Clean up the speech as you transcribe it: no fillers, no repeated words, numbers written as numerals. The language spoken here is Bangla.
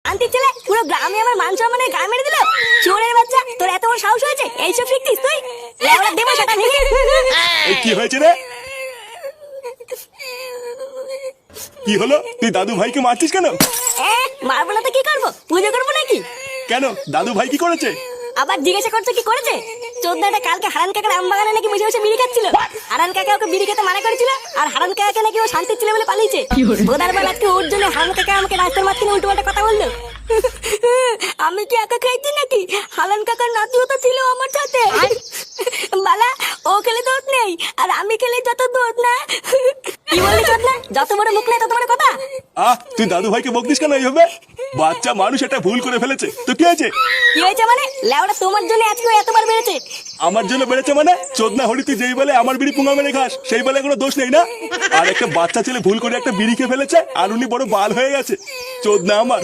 শান্তির ছেলে পুরো গ্রামে আমার মান সম্মানের গা মেরে দিল। চোরের বাচ্চা, তোর এত বড় সাহস হয়েছে এইসব শিখতিস তুই? লেওড়া দেবো সেটা ভেঙে। এই কি হয়েছে রে? কি হলো? তুই দাদু ভাইকে মারছিস কেন? মারবো না তো কি করবো? পুজো করবো নাকি? কেন, দাদু ভাই কি করেছে? আবার জিজ্ঞাসা করছো কি করেছে? চোদ্দাটা কালকে হারান কাকার আম বাগানে নাকি বসে বসে বিড়ি খাচ্ছিল। হারান কাকা ওকে বিড়ি খেতে মানা করেছিল, আর হারান কাকা নাকি ও শান্তির ছিল বলে পালিয়েছে। বোধার বেলা আজকে ওর জন্য হারান কাকা আমাকে রাস্তার মাঝখানে উল্টো পাল্টা কথা বললো। আমি কি একা খাইছি নাকি? হারান কাকার নাতিও তো ছিল আমার সাথে। বালা, ও খেলে দোষ নেই, আর আমি খেলে যত দোষ না। কি বললি চোদনা? যত বড় মুখ নেই তত বড় কথা। তুই দাদু ভাইকে বকতিস কেন এইভাবে? বাচ্চা মানুষ এটা ভুল করে ফেলেছে, তো কি হয়েছে? কি হয়েছে মানে? লেওড়া তোমার জন্য আজকে এতবার বেড়েছে। আমার জন্য বেড়েছে মানে? চোদনা হরি, তুই যেই বলে আমার বিড়ি পুঙ্গা মেরে খাস, সেই বলে কোনো দোষ নেই না? আর একটা বাচ্চা ছেলে ভুল করে একটা বিড়ি খেয়ে ফেলেছে, আর উনি বড় বাল হয়ে গেছে। চোদনা আমার।